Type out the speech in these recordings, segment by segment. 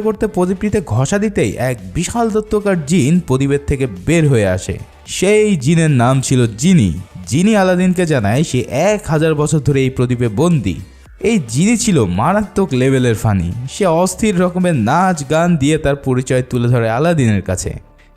করতে প্রদীপটিতে ঘষা দিতেই এক বিশাল দত্তকার জিন প্রদীপের থেকে বের হয়ে আসে। সেই জিনের নাম ছিল জিনি। জিনি আলাদিনকে জানায় সে 1000 বছর ধরে এই প্রদীপে বন্দী। এই জিনি ছিল মারাত্মক লেভেলের ফানি। সে অস্থির রকমের নাচ গান দিয়ে তার পরিচয় তুলে ধরে আলাদিনের কাছে।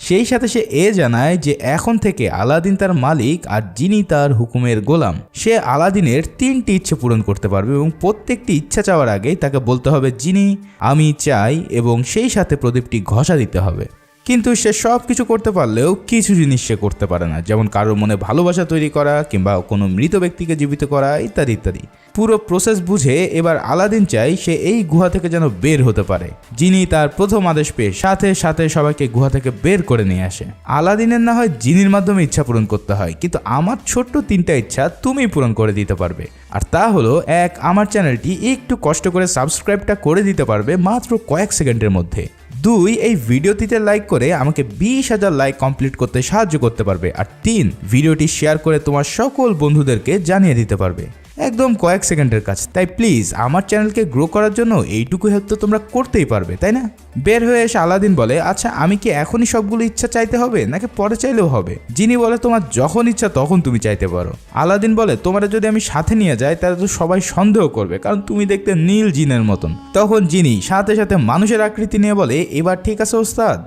সেই সাথে সে জানায় যে এখন থেকে আলাদিন তার মালিক আর জিনি তার হুকুমের গোলাম। সে আলাদিনের 3টি ইচ্ছে পূরণ করতে পারবে এবং প্রত্যেকটি ইচ্ছা চাওয়ার আগেই তাকে বলতে হবে জিনি আমি চাই, এবং সেই সাথে প্রদীপটি ঘষা দিতে হবে। কিন্তু সে সব কিছু করতে পারলেও কিছু জিনিস সে করতে পারে না, যেমন কারোর মনে ভালোবাসা তৈরি করা কিংবা কোনো মৃত ব্যক্তিকে জীবিত করা ইত্যাদি ইত্যাদি। পুরো প্রসেস বুঝে এবার আলাদিন চাই সে এই গুহা থেকে যেন বের হতে পারে। জিনি তার প্রথম আদেশ পেয়ে সাথে সাথে সবাইকে গুহা থেকে বের করে নিয়ে আসে। আলাদিনের না হয় জিনির মাধ্যমে ইচ্ছা পূরণ করতে হয়, কিন্তু আমার ছোট্ট 3টা ইচ্ছা তুমি পূরণ করে দিতে পারবে। আর তা হলো, এক, আমার চ্যানেলটি একটু কষ্ট করে সাবস্ক্রাইবটা করে দিতে পারবে মাত্র কয়েক সেকেন্ডের মধ্যে। 2, এই ভিডিওটিতে লাইক করে আমাকে 20,000 লাইক কমপ্লিট করতে সাহায্য করতে পারবে। আর 3, ভিডিওটি শেয়ার করে তোমার সকল বন্ধুদেরকে জানিয়ে দিতে পারবে। একদম কয়েক সেকেন্ডের কাজ। তাই প্লিজ আমার চ্যানেলকে গ্রো করার জন্য এইটুকু হেল্প তো তোমরা করতেই পারবে, তাই না? বের হয়ে এসে আলাদিন বলে, আচ্ছা আমি কি এখনই সবগুলো ইচ্ছা চাইতে হবে নাকি পরে চাইলেও হবে? জিনি বলে, তোমার যখন ইচ্ছা তখন তুমি চাইতে পারো। আলাদিন বলে, তোমার যদি আমি সাথে নিয়ে যাই তাহলে তো সবাই সন্দেহ করবে, কারণ তুমি দেখতে নীল জিনের মতন। তখন জিনি সাথে সাথে মানুষের আকৃতি নিয়ে বলে, এবার ঠিক আছে ওস্তাদ।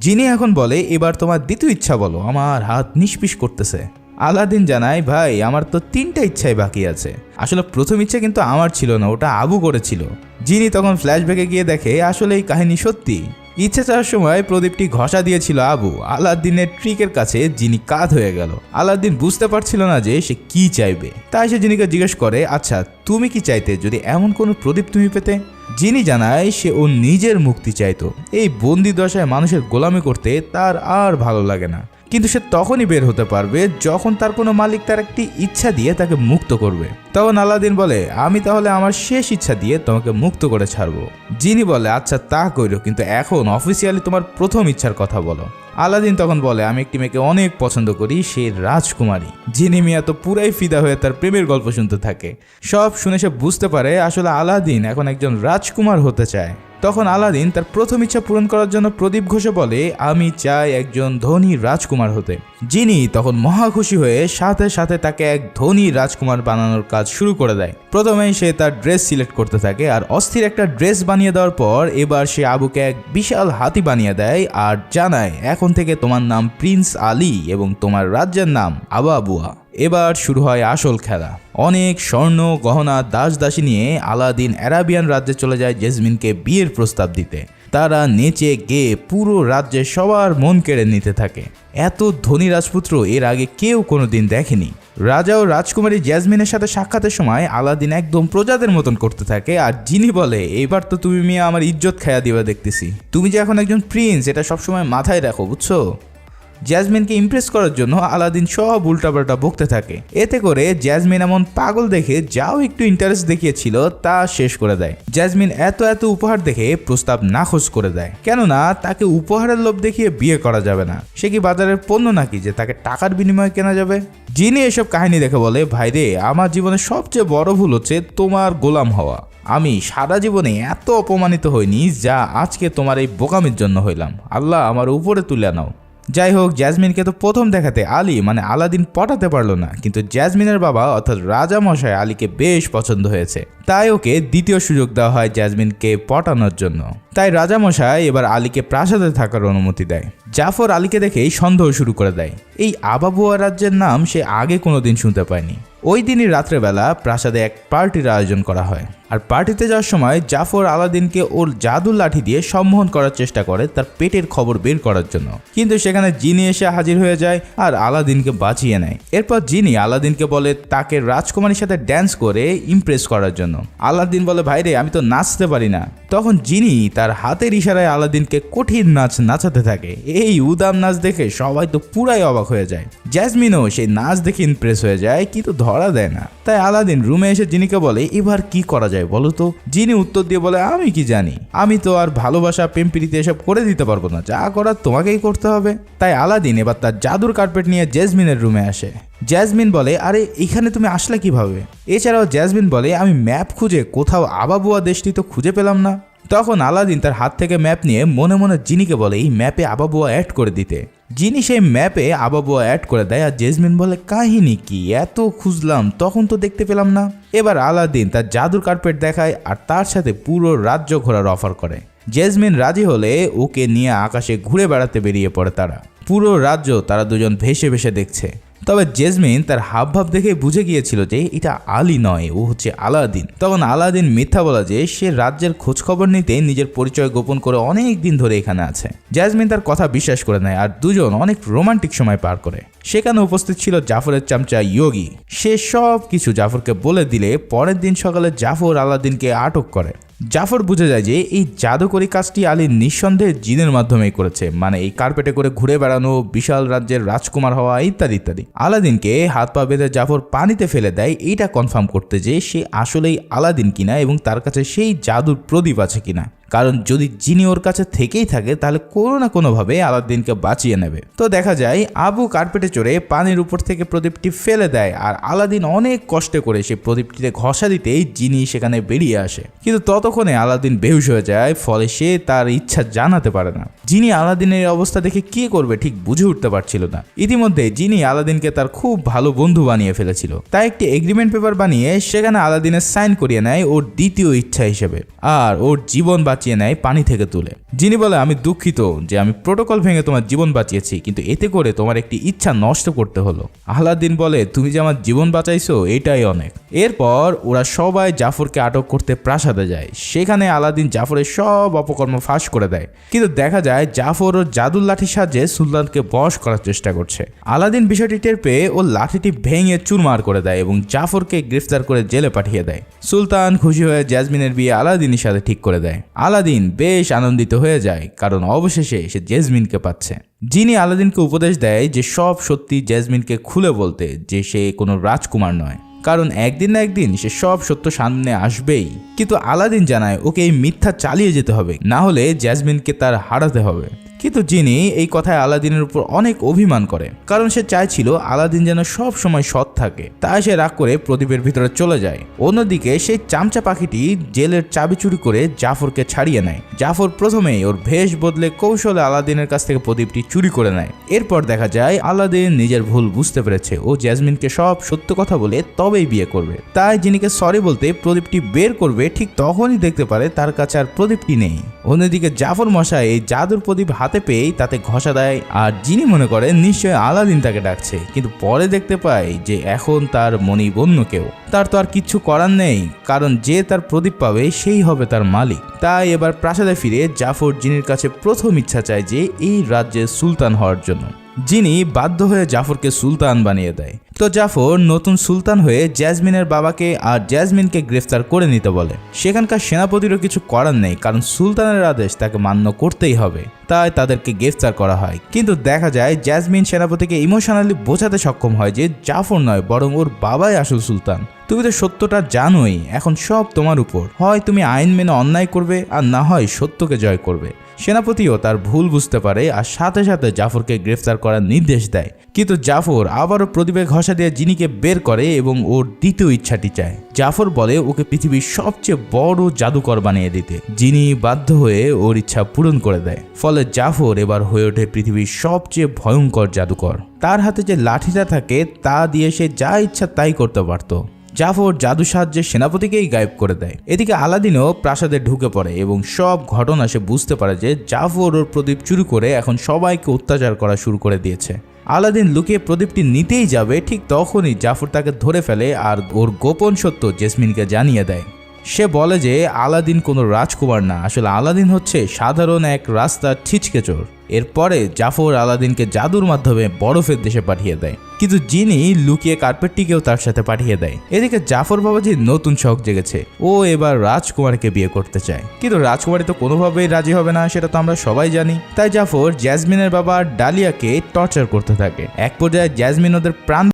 জিনি এখন বলে, এবার তোমার দ্বিতীয় ইচ্ছা বলো, আমার হাত নিষ্পিস করতেছে। আলাদিন জানায়, ভাই আমার তো 3টা ইচ্ছাই বাকি আছে। আসলে প্রথম ইচ্ছা কিন্তু আমার ছিল না, ওটা আবু করেছিল। জিনি তখন ফ্ল্যাশব্যাকে গিয়ে দেখে আসলে এই কাহিনী সত্যি। ইচ্ছে চাওয়ার সময় প্রদীপটি ঘষা দিয়েছিল আবু। আলাদিনের ট্রিকের কাছে জিনি কাত হয়ে গেল। আলাদিন বুঝতে পারছিল না যে সে কি চাইবে, তাই সে জিনিকে জিজ্ঞেস করে, আচ্ছা তুমি কি চাইতে যদি এমন কোনো প্রদীপ তুমি পেতে? জিনি জানায় সে ও নিজের মুক্তি চাইতো। এই বন্দি দশায় মানুষের গোলামি করতে তার আর ভালো লাগে না, কিন্তু সে তখনই বের হতে পারবে যখন তার কোনো মালিক তার একটি ইচ্ছা দিয়ে তাকে মুক্ত করবে। তখন আলাদিন বলে, আমি তাহলে আমার শেষ ইচ্ছা দিয়ে তোমাকে মুক্ত করে ছাড়বো। জিনি বলে, আচ্ছা তা কইরো, কিন্তু এখন অফিসিয়ালি তোমার প্রথম ইচ্ছার কথা বলো। আলাদিন তখন বলে, আমি একটি মেয়েকে অনেক পছন্দ করি, সে রাজকুমারী। জিনি মিয়া তো পুরাই ফিদা হয়ে তার প্রেমের গল্প শুনতে থাকে। সব শুনে সে বুঝতে পারে আসলে আলাদিন এখন একজন রাজকুমার হতে চায়। তখন আলাদিন তার প্রথম ইচ্ছা পূরণ করার জন্য প্রদীপ ঘষে বলে, আমি চাই একজন ধনী রাজকুমার হতে। জিনি তখন মহা খুশি হয়ে সাথে সাথে তাকে এক ধনী রাজকুমার বানানোর কাজ শুরু করে দেয়। প্রথমেই সে তার ড্রেস সিলেক্ট করতে থাকে, আর অস্থির একটা ড্রেস বানিয়ে দেওয়ার পর এবার সে আবুকে এক বিশাল হাতি বানিয়ে দেয় আর জানায়, এখন থেকে তোমার নাম প্রিন্স আলী এবং তোমার রাজ্যের নাম আবাবুয়া। এবার শুরু হয় আসল খেলা। অনেক স্বর্ণ গহনা দাস দাসী নিয়ে আলাদিন অ্যারাবিয়ান রাজ্যে চলে যায় জেসমিনকে বিয়ের প্রস্তাব দিতে। তারা নেচে গেয়ে পুরো রাজ্যে সবার মন কেড়ে নিতে থাকে। এত ধনী রাজপুত্র এর আগে কেউ কোনোদিন দেখেনি। রাজা ও রাজকুমারী জেসমিনের সাথে সাক্ষাতের সময় আলাদিন একদম প্রজাদের মতন করতে থাকে, আর জিনি বলে, এইবার তো তুমি মিয়া আমার ইজ্জত খায়া দিবা দেখতেছি। তুমি যে এখন একজন প্রিন্স এটা সবসময় মাথায় রাখো, বুঝছো? জেসমিনকে ইমপ্রেস করার জন্য আলাদিন সব উল্টাপাল্টা বকতে থাকে। এতে করে জেসমিন এমন পাগল দেখে যাও একটু ইন্টারেস্ট দেখিয়েছিল তা শেষ করে দেয়। জেসমিন এত উপহার দেখে প্রস্তাব নাকচ করে দেয়, কেননা তাকে উপহারের লোভ দেখিয়ে বিয়ে করা যাবে না। সে কি বাজারের পণ্য নাকি যে তাকে টাকার বিনিময়ে কেনা যাবে? জিনি এসব কাহিনী দেখে বলে, ভাইরে আমার জীবনের সবচেয়ে বড় ভুল হচ্ছে তোমার গোলাম হওয়া। আমি সারা জীবনে এত অপমানিত হইনি যা আজকে তোমার এই বোকামির জন্য হইলাম। আল্লাহ আমার উপরে তুলে নাও। যাই হোক, জেসমিনকে তো প্রথম দেখাতে আলী মানে আলাদিন পটাতে পারলো না, কিন্তু জেসমিনের বাবা অর্থাৎ রাজা মশাই আলীকে বেশ পছন্দ হয়েছে, তাই ওকে দ্বিতীয় সুযোগ দেওয়া হয় জেসমিনকে পটানোর জন্য। তাই রাজা মশাই এবার আলীকে প্রাসাদে থাকার অনুমতি দেয়। জাফর আলীকে দেখেই সন্দেহ শুরু করে দেয়। এই আবাবুয়া রাজ্যের নাম সে আগে কোনোদিন শুনতে পায়নি। ওই দিনই রাত্রেবেলা প্রাসাদে এক পার্টির আয়োজন করা হয়, আর পার্টিতে যাওয়ার সময় জাফর আলাদিনকে ওর জাদুর লাঠি দিয়ে সম্মোহন করার চেষ্টা করে তার পেটের খবর বের করার জন্য, কিন্তু সেখানে জিনি এসে হাজির হয়ে যায় আর আলাদিনকে বাঁচিয়ে নেয়। এরপর জিনি আলাদিনকে বলে তাকে রাজকুমারীর সাথে ড্যান্স করে ইমপ্রেস করার জন্য। আলাদিন বলে, ভাইরে আমি তো নাচতে পারি না। তখন জিনি তার হাতের ইশারায় আলাদিনকে কঠিন নাচ নাচাতে থাকে। এই উদাম নাচ দেখে সবাই তো পুরাই অবাক হয়ে যায়। জেসমিনও সেই নাচ দেখে ইমপ্রেস হয়ে যায়, কিন্তু ধরা দেয় না। তাই আলাদিন রুমে এসে জিনিকে বলে, এবার কি করা যায় বলো তো? জিনি উত্তর দিয়ে বলে, আমি কি জানি, আমি তো আর ভালোবাসা প্রেম প্রীতি এসব করে দিতে পারবো না, যা করার তোমাকেই করতে হবে। তাই আলাদিন এবার তার জাদুর কার্পেট নিয়ে জেসমিনের রুমে আসে। জেসমিন বলে, আরে এখানে তুমি আসলে কিভাবে? এছাড়াও জেসমিন বলে, আমি ম্যাপ খুঁজে কোথাও আবাবুয়া দেশটি তো খুঁজে পেলাম না। তখন আলাদিন তার হাত থেকে ম্যাপ নিয়ে মনে মনে জিনিকে বলে এই ম্যাপে আবাবুয়া অ্যাড করে দিতে। জিনি সেই ম্যাপে আবাবুয়া অ্যাড করে দেয় আর জেসমিন বলে কাহিনী কি, এত খুঁজলাম তখন তো দেখতে পেলাম না। এবার আলাদিন তার জাদুর কার্পেট দেখায় আর তার সাথে পুরো রাজ্য ঘোরার অফার করে। জেসমিন রাজি হলে ওকে নিয়ে আকাশে ঘুরে বেড়াতে বেরিয়ে পড়ে তারা। পুরো রাজ্য তারা দুজন ভেসে ভেসে দেখছে। তবে জেসমিন তার হাবভাব দেখে বুঝে গিয়েছিল যে এটা আলী নয়, ও হচ্ছে আলাদিন। তখন আলাদিন মিথ্যা বলা যে সে রাজ্যের খোঁজখবর নিতে নিজের পরিচয় গোপন করে অনেক দিন ধরে এখানে আছে। জেসমিন তার কথা বিশ্বাস করে নেয় আর দুজন অনেক রোমান্টিক সময় পার করে। সেখানে উপস্থিত ছিল জাফরের চামচা ইয়োগি। সে সব কিছু জাফরকে বলে দিলে পরের দিন সকালে জাফর আলাদিনকে আটক করে। জাফর বুঝে যায় যে এই জাদুকরি কাজটি আলী নিঃসন্দেহে জিনের মাধ্যমেই করেছে, মানে এই কার্পেটে করে ঘুরে বেড়ানো, বিশাল রাজ্যের রাজকুমার হওয়া ইত্যাদি ইত্যাদি। আলাদিনকে হাত পা বেঁধে জাফর পানিতে ফেলে দেয় এইটা কনফার্ম করতে যে সে আসলেই আলাদিন কিনা এবং তার কাছে সেই জাদুর প্রদীপ আছে কিনা। কারণ যদি জিনি ওর কাছে থেকেই থাকে তাহলে কোনো না কোনোভাবে আলাদিনকে বাঁচিয়ে নেবে। তো দেখা যায় আবু কার্পেটে চড়ে পানির উপর থেকে প্রদীপটি ফেলে দেয় আর আলাদিন অনেক কষ্ট করে সে প্রদীপটিতে ঘষা দিতেই জিনি সেখানে বেরিয়ে আসে। কিন্তু ততক্ষণে আলাদিন বেহুশ হয়ে যায়, ফলে সে তার ইচ্ছা জানাতে পারে না। জিনি আলাদিনের অবস্থা দেখে কি করবে ঠিক বুঝে উঠতে পারছিল না। ইতিমধ্যে জিনি আলাদিনকে তার খুব ভালো বন্ধু বানিয়ে ফেলেছিল, তাই একটি এগ্রিমেন্ট পেপার বানিয়ে সেখানে আলাদিনের সাইন করিয়ে নেয় ওর দ্বিতীয় ইচ্ছা হিসেবে, আর ওর জীবন বাঁচিয়ে নেয় পানি থেকে তুলে। জিনি বলে আমি দুঃখিত যে আমি প্রোটোকল ভেঙে তোমার জীবন বাঁচিয়েছি, কিন্তু এতে করে তোমার একটি ইচ্ছা নষ্ট করতে হলো। আলাদিন বলে তুমি যে আমার জীবন বাঁচাইছো এটাই অনেক। এরপর ওরা সবাই জাফরকে আটক করতে প্রাসাদে যায়। সেখানে আলাদিন জাফরের সব অপকর্ম ফাঁস করে দেয়, কিন্তু দেখা যায় জাফর ও জাদুর লাঠির সাহায্যে সুলতানকে বশ করার চেষ্টা করছে। আলাদিন বিষয়টি টের পেয়ে ও লাঠিটি ভেঙে চুরমার করে দেয় এবং জাফরকে গ্রেফতার করে জেলে পাঠিয়ে দেয়। সুলতান খুশি হয়ে জেসমিনের বিয়ে আলাদিনের সাথে ঠিক করে দেয়। আলাদিন বেশ আনন্দিত হয়ে যায়, কারণ অবশেষে সে জেসমিনকে পাচ্ছে। জিনি আলাদিনকে উপদেশ দেয় যে সব সত্যি জেসমিনকে খুলে বলতে, যে সে কোনো রাজকুমার নয়, কারণ একদিন না একদিন সে সব সত্য সামনে আসবেই। কিন্তু আলাদিন জানায় ওকে এই মিথ্যা চালিয়ে যেতে হবে, না হলে জেসমিনকে তার হারাতে হবে। কিন্তু জিনি এই কথায় আলাদিনের উপর অনেক অভিমান করে, কারণ সে চাইছিল আলাদিন যেন সব সময় সৎ থাকে। তাই সে রাগ করে প্রদীপের ভিতরে চলে যায়। অন্যদিকে সেই চামচা পাখিটি জেলের চাবি চুরি করে জাফরকে ছাড়িয়ে নেয়। জাফর প্রথমেই ওর ভেষ বদলে কৌশলে আলাদিনের কাছ থেকে প্রদীপটি চুরি করে নেয়। এরপর দেখা যায় আলাদিন নিজের ভুল বুঝতে পেরেছে, ও জেসমিনকে সব সত্য কথা বলে তবেই বিয়ে করবে। তাই জিনিকে সরি বলতে প্রদীপটি বের করবে, ঠিক তখনই দেখতে পারে তার কাছে আর প্রদীপটি নেই। অন্যদিকে জাফর মশাই এই জাদুর প্রদীপ হাতে পেয়েই তাতে ঘষা দেয় আর জিনি মনে করে নিশ্চয়ই আলাদিন তাকে ডাকছে, কিন্তু পরে দেখতে পায় যে এখন তার মনিব অন্য কেউ। তার তো আর কিচ্ছু করার নেই, কারণ যে তার প্রদীপ পাবে সেই হবে তার মালিক। তাই এবার প্রাসাদে ফিরে জাফর জিনির কাছে প্রথম ইচ্ছা চায় যে এই রাজ্যের সুলতান হওয়ার জন্য। জিনি বাধ্য হয়ে জাফরকে সুলতান বানিয়ে দেয়। তো জাফর নতুন সুলতান হয়ে জেসমিনের বাবাকে আর জেসমিনকে গ্রেফতার করে নিতে বলে। সেখানকার সেনাপতিরও কিছু করার নেই, কারণ সুলতানের আদেশ তাকে মান্য করতেই হবে, তাই তাদেরকে গ্রেফতার করা হয়। কিন্তু দেখা যায় জেসমিন সেনাপতিকে ইমোশনালি বোঝাতে সক্ষম হয় যে জাফর নয় বরং ওর বাবাই আসল সুলতান। তুমি তো সত্যটা জানোই, এখন সব তোমার উপর, হয় তুমি আইন মেনে অন্যায় করবে আর না হয় সত্যকে জয় করবে। সেনাপতিও তার ভুল বুঝতে পারে আর সাথে সাথে জাফরকে গ্রেফতার করার নির্দেশ দেয়। কিন্তু জাফর আবারও প্রদীপে ঘষা দিয়ে জিনিকে বের করে এবং ওর দ্বিতীয় ইচ্ছাটি চায়। জাফর বলে ওকে পৃথিবীর সবচেয়ে বড় জাদুকর বানিয়ে দিতে। জিনি বাধ্য হয়ে ওর ইচ্ছা পূরণ করে দেয়। ফলে জাফর এবার হয়ে ওঠে পৃথিবীর সবচেয়ে ভয়ঙ্কর জাদুকর। তার হাতে যে লাঠিটা থাকে তা দিয়ে সে যা ইচ্ছা তাই করতে পারত। জাফর জাদু সাহায্যে সেনাপতিকেই গায়েব করে দেয়। এদিকে আলাদিনও প্রাসাদে ঢুকে পড়ে এবং সব ঘটনা সে বুঝতে পারে যে জাফর ওর প্রদীপ চুরি করে এখন সবাইকে অত্যাচার করা শুরু করে দিয়েছে। আলাদিন লুকিয়ে প্রদীপটি নিতেই যাবে, ঠিক তখনই জাফর তাকে ধরে ফেলে আর ওর গোপন সত্য জেসমিনকে জানিয়ে দেয়। সে বলে যে আলাদিন কোনো রাজকুমার না, আসলে আলাদিন হচ্ছে সাধারণ এক রাস্তার ছিচকে চোর। এরপরে জাফর আলাদিনকে জাদুর মাধ্যমে বরফের দেশে পাঠিয়ে দেয়, কিন্তু জিনি লুকিয়ে কার্পেটটিকেও তার সাথে পাঠিয়ে দেয়। এদিকে জাফর বাবাজির নতুন শখ জেগেছে, ও এবার রাজকুমারকে বিয়ে করতে চায়, কিন্তু রাজকুমারী তো কোনোভাবেই রাজি হবে না, সেটা তো আমরা সবাই জানি। তাই জাফর জেসমিনের বাবা ডালিয়াকে টর্চার করতে থাকে। এক পর্যায়ে জেসমিন ওদের প্রাণ